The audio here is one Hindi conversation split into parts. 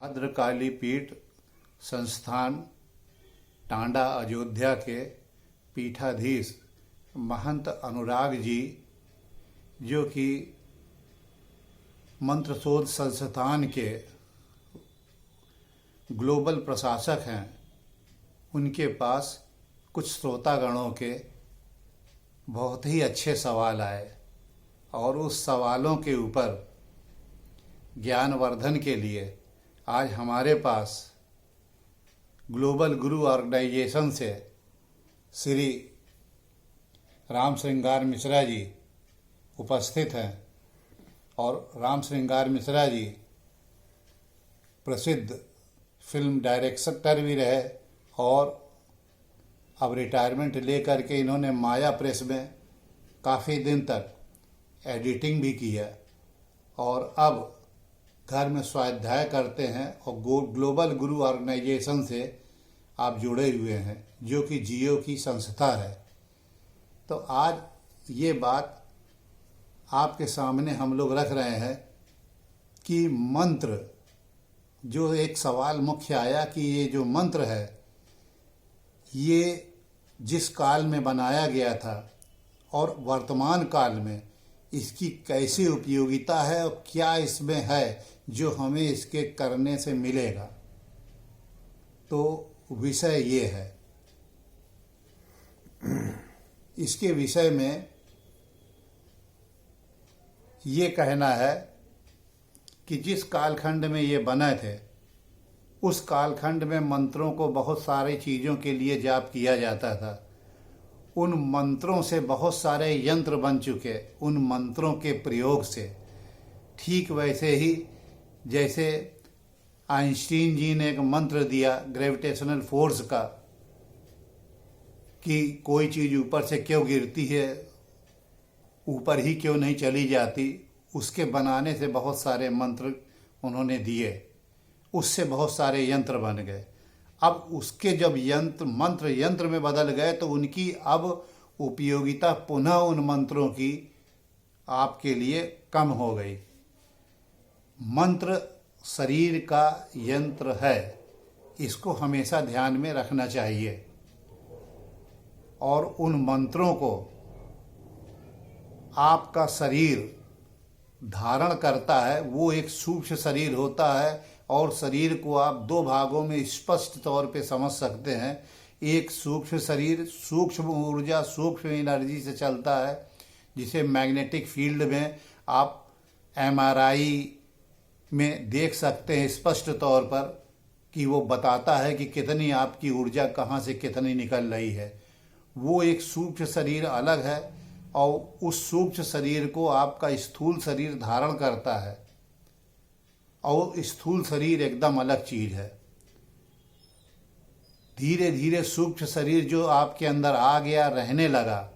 भद्रकाली पीठ संस्थान टांडा अयोध्या के पीठाधीश महंत अनुराग जी, जो कि मंत्रशोध संस्थान के ग्लोबल प्रशासक हैं, उनके पास कुछ श्रोतागणों के बहुत ही अच्छे सवाल आए और उस सवालों के ऊपर ज्ञानवर्धन के लिए आज हमारे पास ग्लोबल गुरु ऑर्गेनाइजेशन से श्री राम श्रृंगार मिश्रा जी उपस्थित हैं। और राम श्रृंगार मिश्रा जी प्रसिद्ध फिल्म डायरेक्टर भी रहे और अब रिटायरमेंट लेकर के इन्होंने माया प्रेस में काफ़ी दिन तक एडिटिंग भी की है और अब घर में स्वाध्याय करते हैं और ग्लोबल गुरु ऑर्गेनाइजेशन से आप जुड़े हुए हैं, जो कि जियो की संस्था है। तो आज ये बात आपके सामने हम लोग रख रहे हैं कि मंत्र, जो एक सवाल मुख्य आया कि ये जो मंत्र है ये जिस काल में बनाया गया था और वर्तमान काल में इसकी कैसी उपयोगिता है और क्या इसमें है जो हमें इसके करने से मिलेगा। तो विषय ये है, इसके विषय में ये कहना है कि जिस कालखंड में ये बने थे उस कालखंड में मंत्रों को बहुत सारी चीज़ों के लिए जाप किया जाता था। उन मंत्रों से बहुत सारे यंत्र बन चुके, उन मंत्रों के प्रयोग से। ठीक वैसे ही जैसे आइंस्टीन जी ने एक मंत्र दिया ग्रेविटेशनल फोर्स का कि कोई चीज़ ऊपर से क्यों गिरती है, ऊपर ही क्यों नहीं चली जाती, उसके बनाने से बहुत सारे मंत्र उन्होंने दिए, उससे बहुत सारे यंत्र बन गए। अब उसके जब मंत्र यंत्र में बदल गए तो उनकी अब उपयोगिता पुनः उन मंत्रों की आपके लिए कम हो गई। मंत्र शरीर का यंत्र है, इसको हमेशा ध्यान में रखना चाहिए। और उन मंत्रों को आपका शरीर धारण करता है, वो एक सूक्ष्म शरीर होता है और शरीर को आप दो भागों में स्पष्ट तौर पे समझ सकते हैं। एक सूक्ष्म शरीर सूक्ष्म ऊर्जा सूक्ष्म एनर्जी से चलता है, जिसे मैग्नेटिक फील्ड में आप एमआरआई में देख सकते हैं स्पष्ट तौर पर कि वो बताता है कि कितनी आपकी ऊर्जा कहाँ से कितनी निकल रही है। वो एक सूक्ष्म शरीर अलग है और उस सूक्ष्म शरीर को आपका स्थूल शरीर धारण करता है और स्थूल शरीर एकदम अलग चीज़ है। धीरे धीरे सूक्ष्म शरीर जो आपके अंदर आ गया, रहने लगा,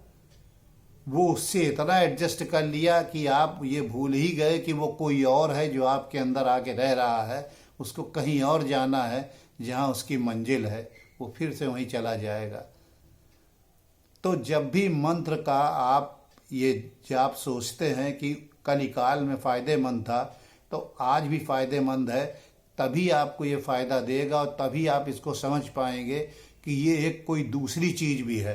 वो उससे इतना एडजस्ट कर लिया कि आप ये भूल ही गए कि वो कोई और है जो आपके अंदर आके रह रहा है। उसको कहीं और जाना है जहाँ उसकी मंजिल है, वो फिर से वहीं चला जाएगा। तो जब भी मंत्र का आप ये जाप सोचते हैं कि कलिकाल में फ़ायदेमंद था, तो आज भी फ़ायदेमंद है। तभी आपको ये फ़ायदा देगा और तभी आप इसको समझ पाएंगे कि ये एक कोई दूसरी चीज़ भी है।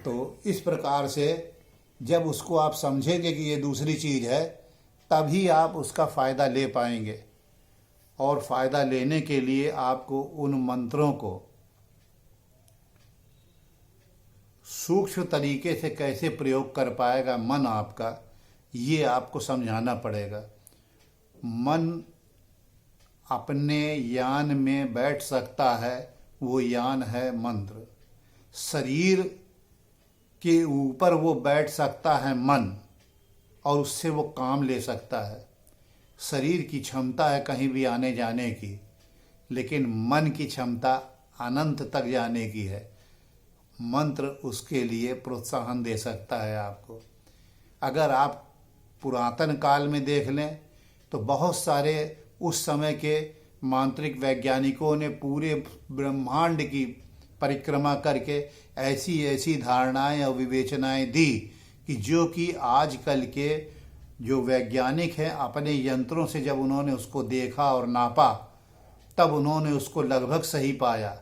तो इस प्रकार से जब उसको आप समझेंगे कि ये दूसरी चीज़ है, तभी आप उसका फ़ायदा ले पाएंगे। और फ़ायदा लेने के लिए आपको उन मंत्रों को सूक्ष्म तरीके से कैसे प्रयोग कर पाएगा मन आपका, ये आपको समझाना पड़ेगा। मन अपने यान में बैठ सकता है, वो यान है मंत्र। शरीर के ऊपर वो बैठ सकता है मन, और उससे वो काम ले सकता है। शरीर की क्षमता है कहीं भी आने जाने की, लेकिन मन की क्षमता अनंत तक जाने की है। मंत्र उसके लिए प्रोत्साहन दे सकता है आपको। अगर आप पुरातन काल में देख लें तो बहुत सारे उस समय के मांत्रिक वैज्ञानिकों ने पूरे ब्रह्मांड की परिक्रमा करके ऐसी ऐसी धारणाएं और विवेचनाएं दी कि जो कि आजकल के जो वैज्ञानिक हैं अपने यंत्रों से जब उन्होंने उसको देखा और नापा, तब उन्होंने उसको लगभग सही पाया।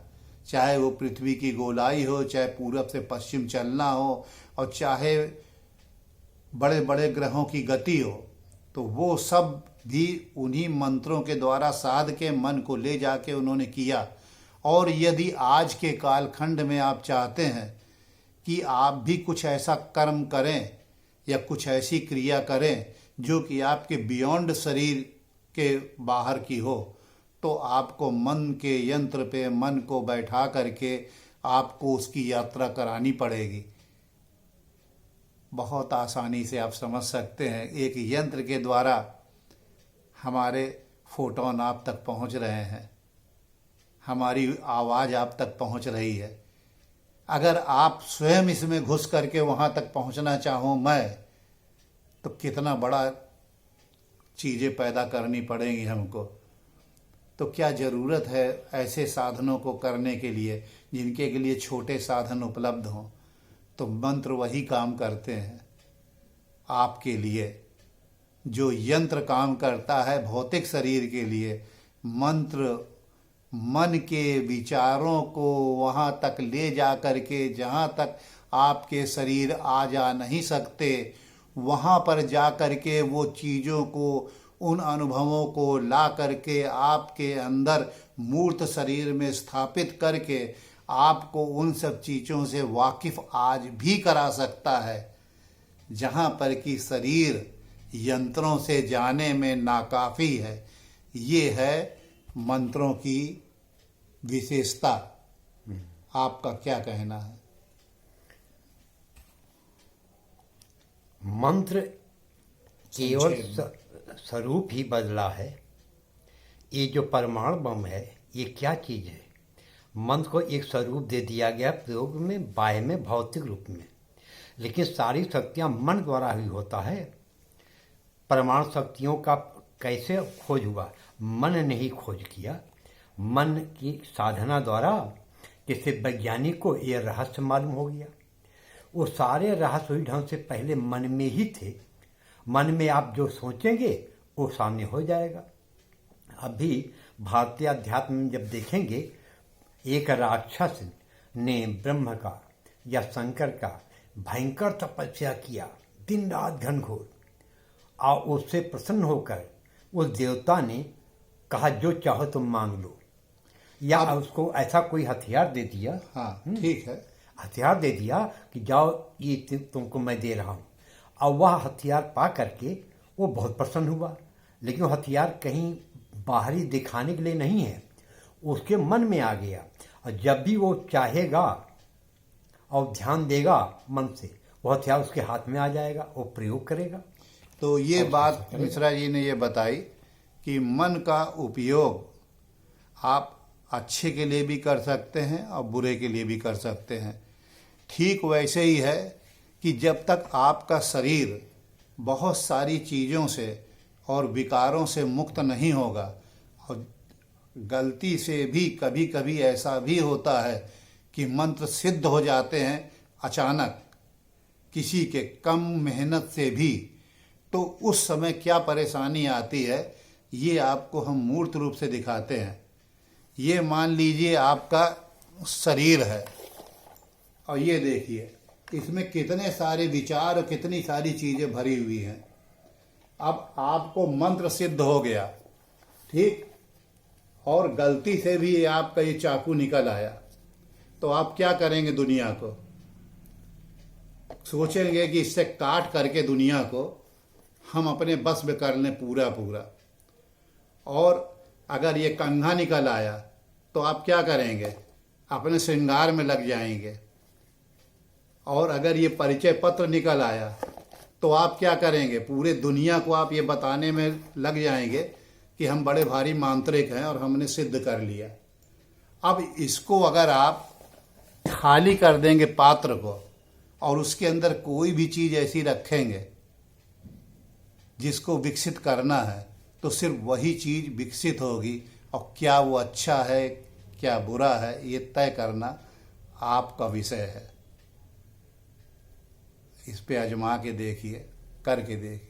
चाहे वो पृथ्वी की गोलाई हो, चाहे पूरब से पश्चिम चलना हो, और चाहे बड़े बड़े ग्रहों की गति हो, तो वो सब भी उन्हीं मंत्रों के द्वारा साध के मन को ले जाके उन्होंने किया। और यदि आज के कालखंड में आप चाहते हैं कि आप भी कुछ ऐसा कर्म करें या कुछ ऐसी क्रिया करें जो कि आपके बियॉन्ड शरीर के बाहर की हो, तो आपको मन के यंत्र पे मन को बैठा करके आपको उसकी यात्रा करानी पड़ेगी। बहुत आसानी से आप समझ सकते हैं, एक यंत्र के द्वारा हमारे फोटोन आप तक पहुंच रहे हैं, हमारी आवाज़ आप तक पहुंच रही है। अगर आप स्वयं इसमें घुस करके वहां तक पहुंचना चाहो मैं, तो कितना बड़ा चीज़ें पैदा करनी पड़ेंगी हमको। तो क्या ज़रूरत है ऐसे साधनों को करने के लिए जिनके के लिए छोटे साधन उपलब्ध हों। तो मंत्र वही काम करते हैं आपके लिए जो यंत्र काम करता है भौतिक शरीर के लिए। मंत्र मन के विचारों को वहाँ तक ले जा करके जहाँ तक आपके शरीर आ जा नहीं सकते, वहाँ पर जा करके वो चीज़ों को, उन अनुभवों को ला करके आपके अंदर मूर्त शरीर में स्थापित करके आपको उन सब चीज़ों से वाकिफ़ आज भी करा सकता है, जहाँ पर कि शरीर यंत्रों से जाने में नाकाफ़ी है। ये है मंत्रों की विशेषता। आपका क्या कहना है? मंत्र केवल स्वरूप ही बदला है। ये जो परमाणु बम है, ये क्या चीज़ है? मंत्र को एक स्वरूप दे दिया गया प्रयोग में, बाह्य में, भौतिक रूप में, लेकिन सारी शक्तियाँ मन द्वारा ही होता है। परमाणु शक्तियों का कैसे खोज हुआ? मन ने ही खोज किया। मन की साधना द्वारा किसी वैज्ञानिक को ये रहस्य मालूम हो गया। वो सारे रहस्य हुई ढंग से पहले मन में ही थे। मन में आप जो सोचेंगे वो सामने हो जाएगा। अभी भारतीय अध्यात्म में जब देखेंगे, एक राक्षस ने ब्रह्म का या शंकर का भयंकर तपस्या किया, दिन रात घनघोर, और उससे प्रसन्न होकर उस देवता ने कहा जो चाहो तुम मांग लो, या उसको ऐसा कोई हथियार दे दिया। हाँ, ठीक है, हथियार दे दिया कि जाओ ये तुमको मैं दे रहा हूँ। और वह हथियार पा करके वो बहुत प्रसन्न हुआ, लेकिन वो हथियार कहीं बाहरी दिखाने के लिए नहीं है, उसके मन में आ गया। और जब भी वो चाहेगा और ध्यान देगा मन से, वो हथियार उसके हाथ में आ जाएगा, वो प्रयोग करेगा। तो ये बात मिश्रा जी ने ये बताई कि मन का उपयोग आप अच्छे के लिए भी कर सकते हैं और बुरे के लिए भी कर सकते हैं। ठीक वैसे ही है कि जब तक आपका शरीर बहुत सारी चीज़ों से और विकारों से मुक्त नहीं होगा, और गलती से भी कभी कभी ऐसा भी होता है कि मंत्र सिद्ध हो जाते हैं अचानक किसी के कम मेहनत से भी, तो उस समय क्या परेशानी आती है ये आपको हम मूर्त रूप से दिखाते हैं। ये मान लीजिए आपका शरीर है और ये देखिए इसमें कितने सारे विचार और कितनी सारी चीज़ें भरी हुई हैं। अब आपको मंत्र सिद्ध हो गया, ठीक, और गलती से भी आपका ये चाकू निकल आया, तो आप क्या करेंगे? दुनिया को सोचेंगे कि इससे काट करके दुनिया को हम अपने बस में कर लें पूरा पूरा। और अगर ये कंघा निकल आया तो आप क्या करेंगे? अपने श्रृंगार में लग जाएंगे। और अगर ये परिचय पत्र निकल आया तो आप क्या करेंगे? पूरे दुनिया को आप ये बताने में लग जाएंगे कि हम बड़े भारी मांत्रिक हैं और हमने सिद्ध कर लिया। अब इसको अगर आप खाली कर देंगे पात्र को और उसके अंदर कोई भी चीज़ ऐसी रखेंगे जिसको विकसित करना है, तो सिर्फ वही चीज़ विकसित होगी। और क्या वो अच्छा है क्या बुरा है ये तय करना आपका विषय है। इस पे आजमा के देखिए, करके देखिए।